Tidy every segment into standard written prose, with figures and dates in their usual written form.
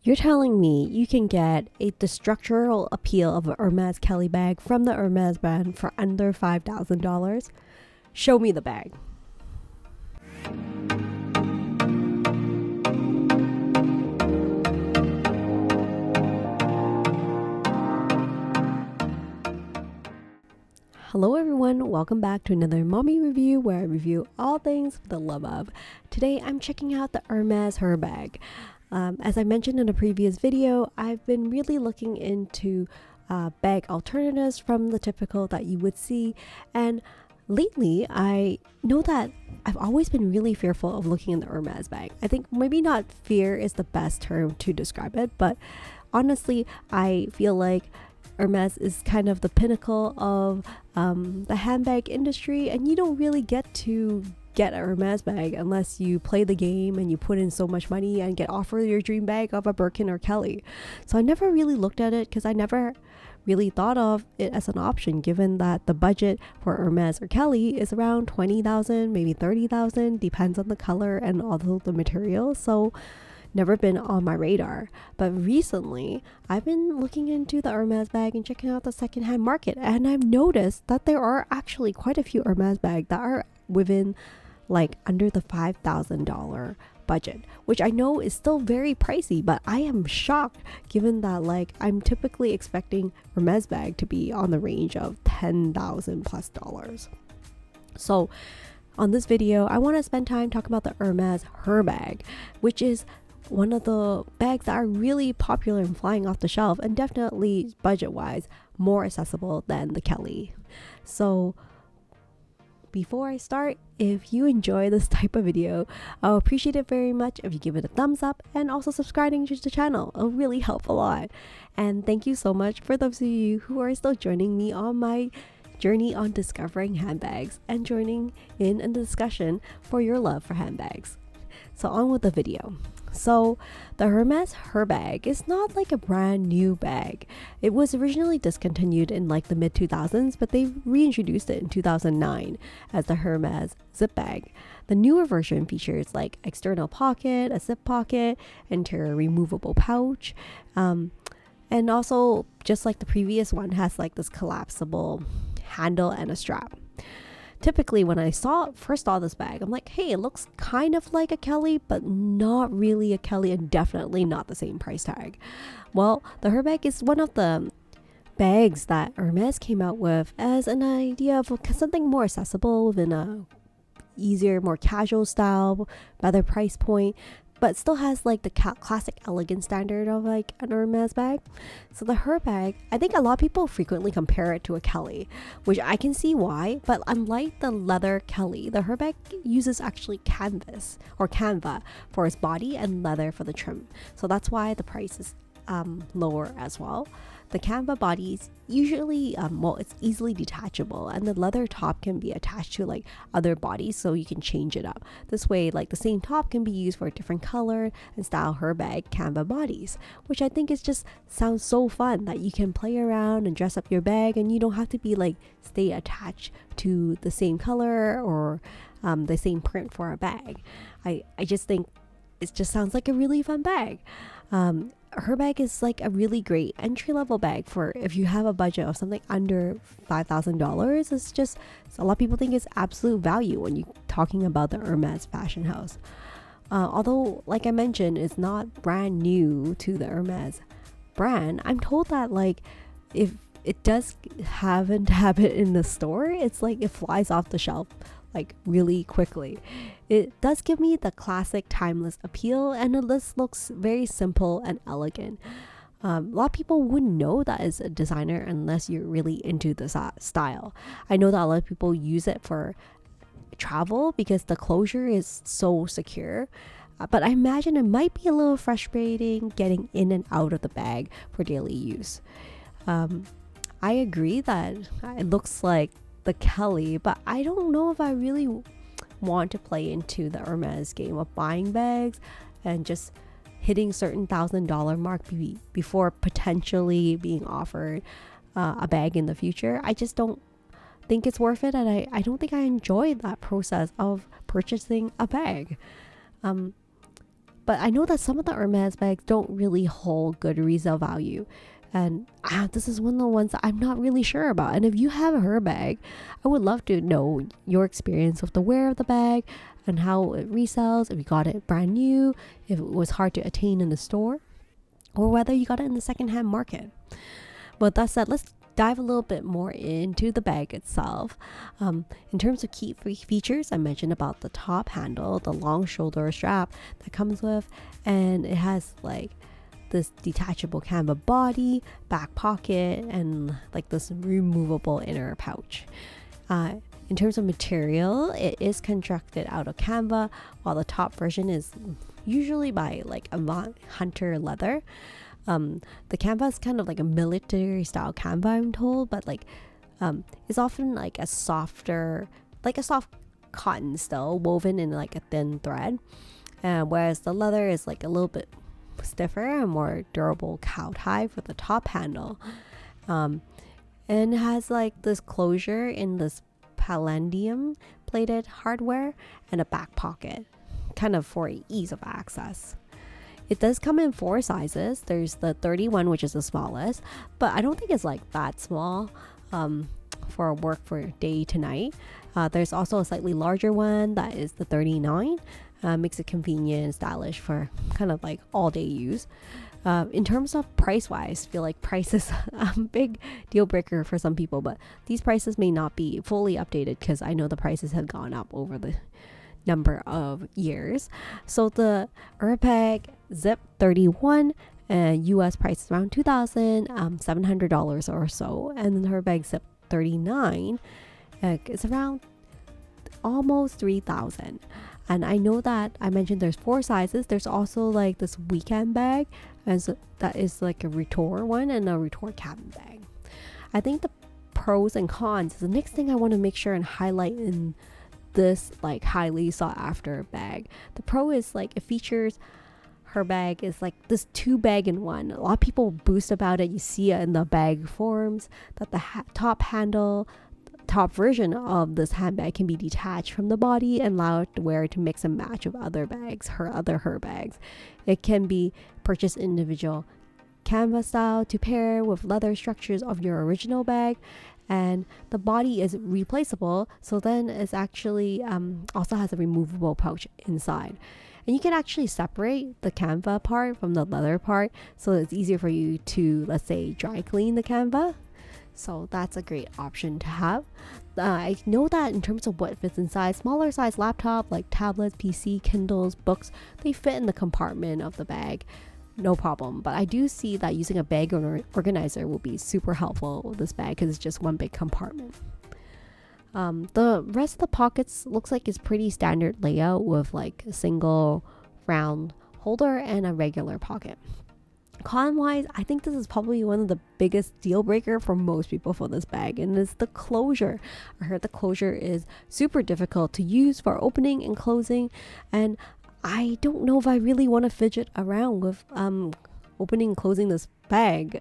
You're telling me you can get the structural appeal of a Hermes Kelly bag from the Hermes brand for under $5,000? Show me the bag. Hello everyone, welcome back to another mommy review where I review all things for the love of. Today I'm checking out the Hermes HERBAG. As I mentioned in a previous video, I've been really looking into bag alternatives from the typical that you would see, and lately I know that I've always been really fearful of looking in the Hermes bag. I think maybe not fear is the best term to describe it, but honestly I feel like Hermes is kind of the pinnacle of the handbag industry, and you don't really get to get a Hermes bag unless you play the game and you put in so much money and get offered your dream bag of a Birkin or Kelly. So I never really looked at it because I never really thought of it as an option, given that the budget for Hermes or Kelly is around 20,000, maybe 30,000, depends on the color and all the materials. So never been on my radar. But recently I've been looking into the Hermes bag and checking out the secondhand market, and I've noticed that there are actually quite a few Hermes bags that are within like under the $5,000 budget, which I know is still very pricey, but I am shocked given that like I'm typically expecting Hermes bag to be on the range of $10,000+. So on this video I want to spend time talking about the Hermes HERBAG, which is one of the bags that are really popular and flying off the shelf, and definitely budget wise more accessible than the Kelly. So before I start, if you enjoy this type of video, I'll appreciate it very much if you give it a thumbs up and also subscribing to the channel. It'll really help a lot. And thank you so much for those of you who are still joining me on my journey on discovering handbags and joining in the discussion for your love for handbags. So on with the video. So the Hermes HERBAG is not like a brand new bag. It was originally discontinued in like the mid 2000s, but they reintroduced it in 2009 as the Hermes zip bag. The newer version features like external pocket, a zip pocket, interior removable pouch, and also just like the previous one has like this collapsible handle and a strap. Typically when I first saw this bag, I'm like, hey, it looks kind of like a Kelly, but not really a Kelly, and definitely not the same price tag. Well, the HERBAG is one of the bags that Hermes came out with as an idea of something more accessible within a easier, more casual style, better price point, but still has like the classic elegant standard of like an Hermes bag. So the HERBAG, I think a lot of people frequently compare it to a Kelly, which I can see why, but unlike the leather Kelly, the HERBAG uses actually canvas or canva for its body and leather for the trim. So that's why the price is lower as well. The canva body is usually it's easily detachable, and the leather top can be attached to like other bodies, so you can change it up. This way, like the same top can be used for a different color and style HERBAG canva bodies, which I think is just sounds so fun that you can play around and dress up your bag, and you don't have to be like stay attached to the same color or the same print for a bag. I just think it just sounds like a really fun bag. HERBAG is like a really great entry-level bag for if you have a budget of something under $5,000. It's just a lot of people think it's absolute value when you're talking about the Hermes fashion house. Although, like I mentioned, it's not brand new to the Hermes brand. I'm told that like if it does happen to have it in the store, it's like it flies off the shelf like really quickly. It does give me the classic timeless appeal, and this looks very simple and elegant. A lot of people wouldn't know that as a designer unless you're really into the style. I know that a lot of people use it for travel because the closure is so secure, but I imagine it might be a little frustrating getting in and out of the bag for daily use. I agree that it looks like the Kelly, but I don't know if I really want to play into the Hermes game of buying bags and just hitting certain $1,000 mark before potentially being offered a bag in the future. I just don't think it's worth it, and I don't think I enjoy that process of purchasing a bag. But I know that some of the Hermes bags don't really hold good resale value. And this is one of the ones that I'm not really sure about. And if you have a her bag, I would love to know your experience with the wear of the bag and how it resells, if you got it brand new, if it was hard to attain in the store, or whether you got it in the secondhand market. But that said, let's dive a little bit more into the bag itself. In terms of key features, I mentioned about the top handle, the long shoulder strap that comes with, and it has like this detachable canvas body, back pocket, and like this removable inner pouch. In terms of material, it is constructed out of canvas, while the top version is usually by like Avant Hunter leather. The canvas is kind of like a military style canvas, I'm told, but like it's often like a softer, like a soft cotton still woven in like a thin thread, whereas the leather is like a little bit stiffer and more durable cowhide with the top handle, and it has like this closure in this palladium plated hardware and a back pocket, kind of for ease of access. It does come in 4 sizes. There's the 31, which is the smallest, but I don't think it's like that small for work for day to night. There's also a slightly larger one that is the 39. Makes it convenient and stylish for kind of like all day use. In terms of price wise, I feel like price is a big deal breaker for some people, but these prices may not be fully updated because I know the prices have gone up over the number of years. So the Hermès Zip 31 US price is around $2,700 or so, and the Hermès Zip 39 is around almost $3,000. And I know that I mentioned there's 4 sizes. There's also like this weekend bag, and so that is like a retort one and a retort cabin bag. I think the pros and cons is the next thing I want to make sure and highlight in this like highly sought after bag. The pro is like it features her bag is like this 2 bag in one. A lot of people boast about it. You see it in the bag forums that the top version of this handbag can be detached from the body and allowed to wear to mix and match with other bags, her bags. It can be purchased individual canvas style to pair with leather structures of your original bag, and the body is replaceable, so then it's actually also has a removable pouch inside. And you can actually separate the canvas part from the leather part, so it's easier for you to, let's say, dry clean the canvas. So that's a great option to have. I know that in terms of what fits inside, smaller size laptop like tablets, PC, Kindles, books, they fit in the compartment of the bag, no problem. But I do see that using a bag organizer will be super helpful with this bag because it's just one big compartment. The rest of the pockets looks like it's pretty standard layout with like a single round holder and a regular pocket. Con wise, I think this is probably one of the biggest deal breaker for most people for this bag, and it's the closure. I heard the closure is super difficult to use for opening and closing, and I don't know if I really want to fidget around with opening and closing this bag,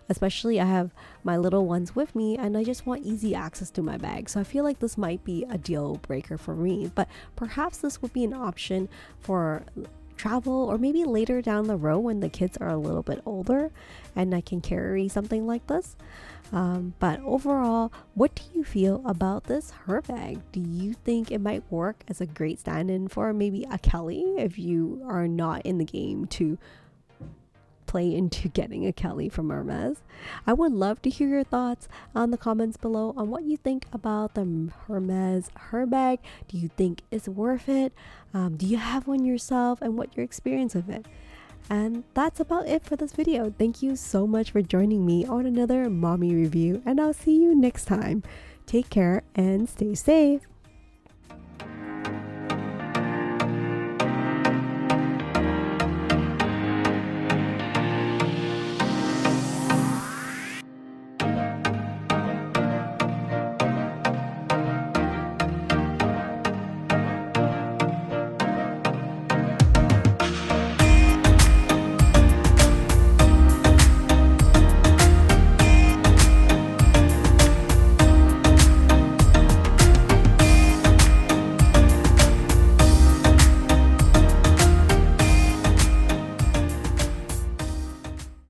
especially I have my little ones with me and I just want easy access to my bag. So I feel like this might be a deal breaker for me, but perhaps this would be an option for travel or maybe later down the road when the kids are a little bit older and I can carry something like this. But overall, what do you feel about this her bag? Do you think it might work as a great stand-in for maybe a Kelly if you are not in the game to play into getting a Kelly from Hermes? I would love to hear your thoughts on the comments below on what you think about the Hermes her bag. Do you think it's worth it? Do you have one yourself, and what your experience with it? And that's about it for this video. Thank you so much for joining me on another mommy review, and I'll see you next time. Take care and stay safe.